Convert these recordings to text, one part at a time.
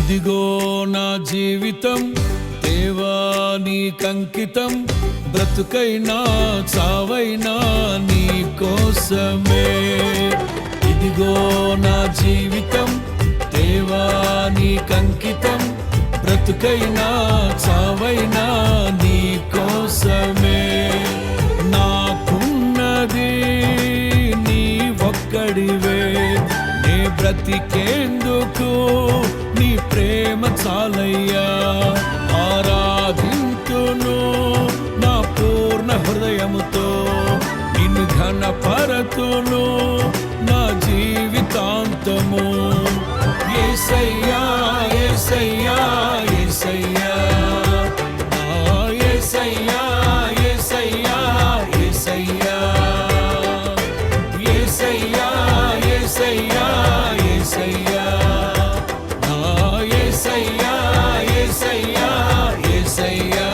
ఇదిగో నా జీవితం దేవా నీకంకితం, బ్రతుకైనా చావైనా నీ కోసమే. ఇదిగో నా జీవితం దేవా నీకంకితం, బ్రతుకైనా చావైనా నీ కోసమే. నాకున్నది నీ ఒక్కడివే, నే బ్రతికేందుకు నీ ప్రేమ చాలయ్యా. ఆరాధింతును నా పూర్ణ హృదయముతో, నిన్ను ఘనపరతును నా జీవితాంతము. యేసయ్యా యేసయ్యా యేసయ్యా, యేసయ్యా యేసయ్యా యేసయ్యా, యేసయ్యా యేసయ్యా యేసయ్యా, యేసయ్యా యేసయ్యా యేసయ్యా.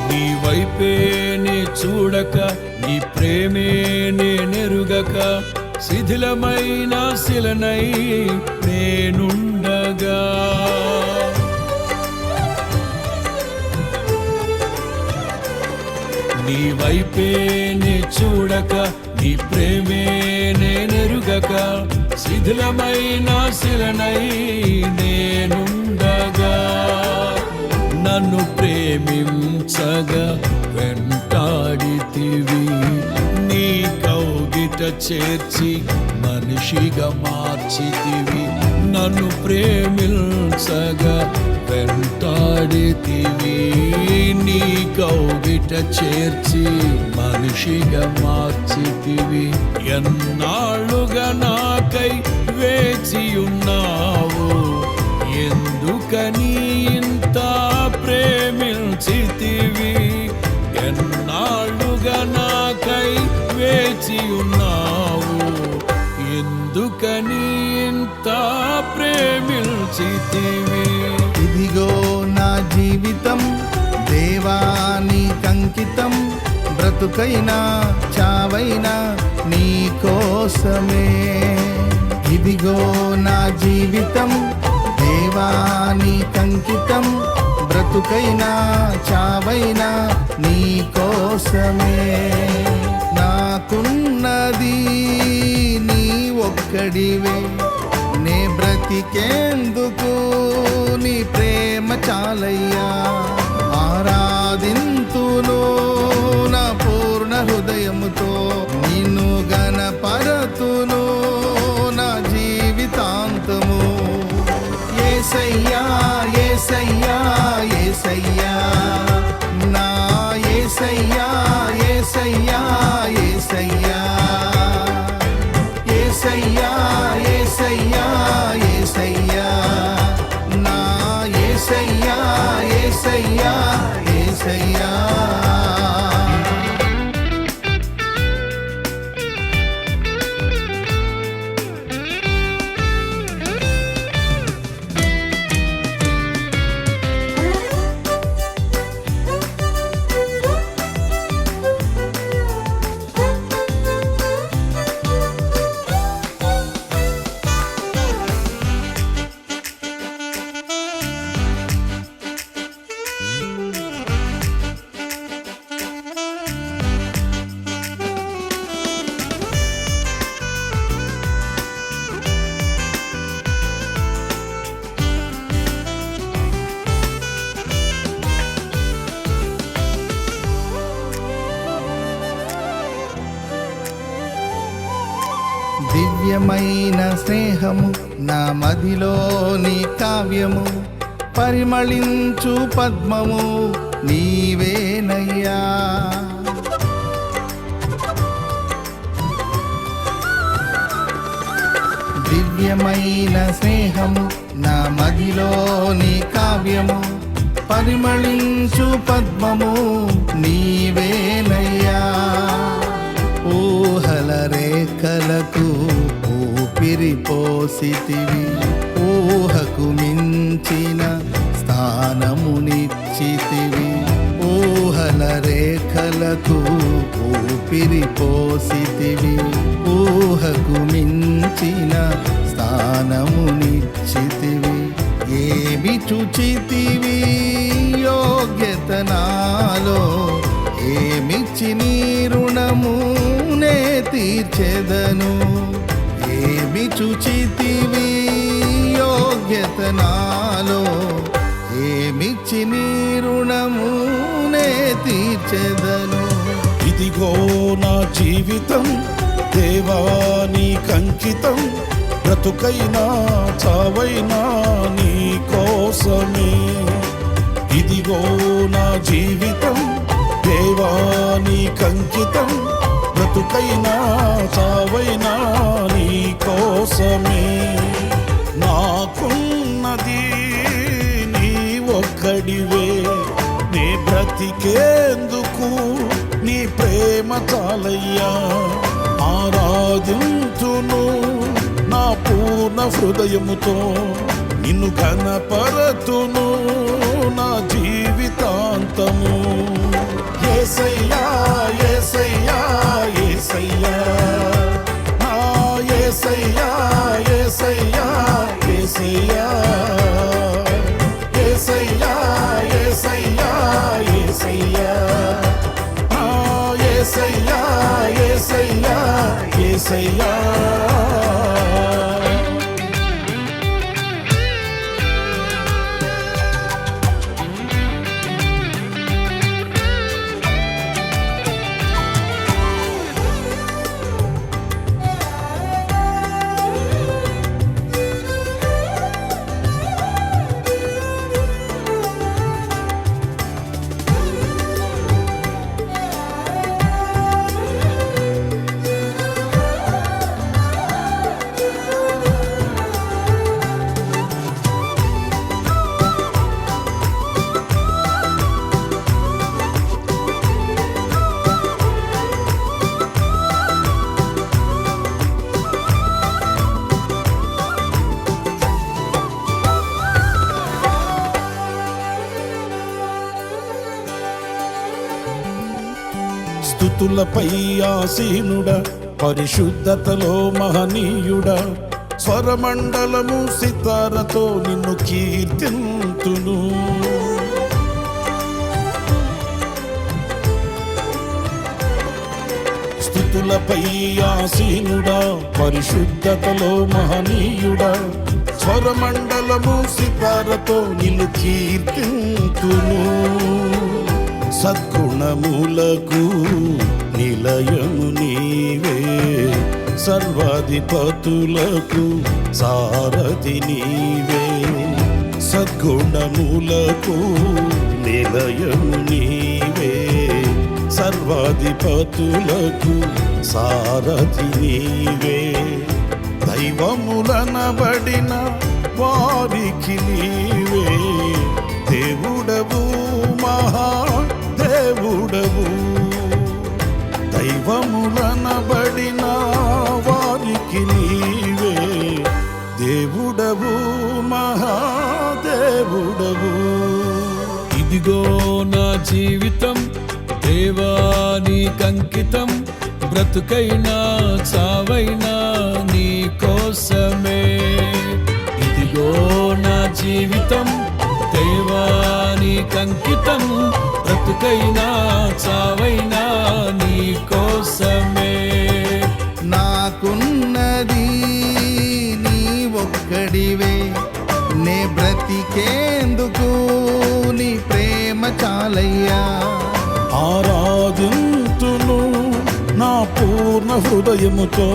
నీ వైపే నే చూడక, నీ ప్రేమే నేనెరుగక, శిథిలమైన శిలనై నేనుండగా. నీ వైపే నే చూడక, నీ ప్రేమే నేనెరుగక, శిథిలమైన శిలనై నేనుండగా. నన్ను ప్రేమించగా వెంటాడితివి, నీ కౌగిట చేర్చి మనిషిగా మార్చితివి. నన్ను ప్రేమించగా వెంటాడితివి, నీ కౌగిట చేర్చి మనిషిగా మార్చితివి. ఎన్నాళ్ళుగా నాకై వేచియున్నావు, ఎందుకని ఇంత ప్రేమించితివి. ఎన్నాళ్ళుగా నాకై వేచియున్నావు, ఎందుకని ఇంత ప్రేమించితివి. ఇదిగో నా జీవితం దేవా నీకంకితం, బ్రతుకైనా చావైనా నీ కోసమే. ఇదిగో నా జీవితం దేవా నీకంకితం, బ్రతుకైనా చావైనా నీ కోసమే. నాకున్నది నీ ఒక్కడివే, నే బ్రతికేందుకు నీ ప్రేమ చాలయ్యా. ఆరాధింతును నా పూర్ణ హృదయముతో, నిన్ను ఘనపరతును నా జీవితాంతము. యేసయ్యా యేసయ్యా యేసయ్యా, నా యేసయ్యా యేసయ్యా యేసయ్యా, యేసయ్యా యేసయ్యా యేసయ్యా, నా యేసయ్యా యేసయ్యా యేసయ్యా. దివ్యమైన స్నేహము నా మదిలోని కావ్యము, పరిమళించు పద్మము నీవేనయ్యా. దివ్యమైన స్నేహము నా మదిలోని కావ్యము, పరిమళించు పద్మము నీవేనయ్యా. ఊహల రేఖలకు ఊపిరి పోసితివి, ఊహకు మించిన స్థానమునిచ్చితివి. ఊహల రేఖలకు ఊపిరి పోసితివి, ఊహకు మించిన స్థానమునిచ్చితివి. ఏమి చూచితివి యోగ్యత నాలో, ఏమిచ్చి నీ రుణము నే తీర్చెదను. ఏమి చూచితివి యోగ్యత నాలో, ఏమిచ్చి నీ రుణము నే తీర్చెదను. ఇదిగో నా జీవితం దేవా నీకంకితం, బ్రతుకైనా చావైనా నీ కోసమే. ఇదిగో నా జీవితం దేవా నీకంకితం, బ్రతుకైనా చావైనా నీ కోసమే. నాకున్నది నీ ఒక్కడివే, నీ బ్రతికేందుకు నీ ప్రేమ చాలయ్యా. ఆరాధింతును నా పూర్ణ హృదయముతో, నిన్ను ఘనపరతును నా జీవితాంతము. యేసయ్యా యేసయ్యా యేసయ్యా, నా యేసయ్యా యేసయ్యా యేసయ్యా, యేసయ్యా యేసయ్యా యేసయ్యా, నా యేసయ్యా యేసయ్యా యేసయ్యా. స్తుతులపై ఆసీనుడా, పరిశుద్ధతలో మహనీయుడా, స్వరమండలము సితారతో నిన్ను కీర్తింతును. స్తుతులపై ఆసీనుడా, పరిశుద్ధతలో మహనీయుడా, స్వరమండలము సితారతో నిన్ను కీర్తింతును. సద్గుణములకు నిలయము నీవే, సర్వాధిపతులకు సారథి నీవే. సద్గుణములకు నిలయము నీవే, సర్వాధిపతులకు సారథి నీవే. దైవములనబడిన వారికి నీవే దేవుడవు, మహా దేవుడవు. దైవములనబడిన వారికి నీవే దేవుడవు, మహాదేవుడవు. ఇదిగో నా జీవితం దేవా నీకంకితం, బ్రతుకైనా చావైనా నీ కోసమే. ఇదిగో నా జీవితం దేవా నీకంకితం, బ్రతుకైనా చావైనా నీ కోసమే. నాకున్నది నీ ఒక్కడివే, నే బ్రతికేందుకు నీ ప్రేమ చాలయ్యా. ఆరాధింతును నా పూర్ణ హృదయముతో,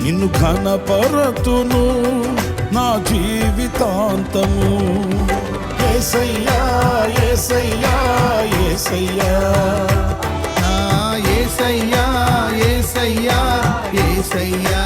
నిన్ను ఘనపరతును నా జీవితాంతము. యేసయ్యా యేసయ్యా యేసయ్యా నా యేసయ్యా యేసయ్యా యేసయ్యా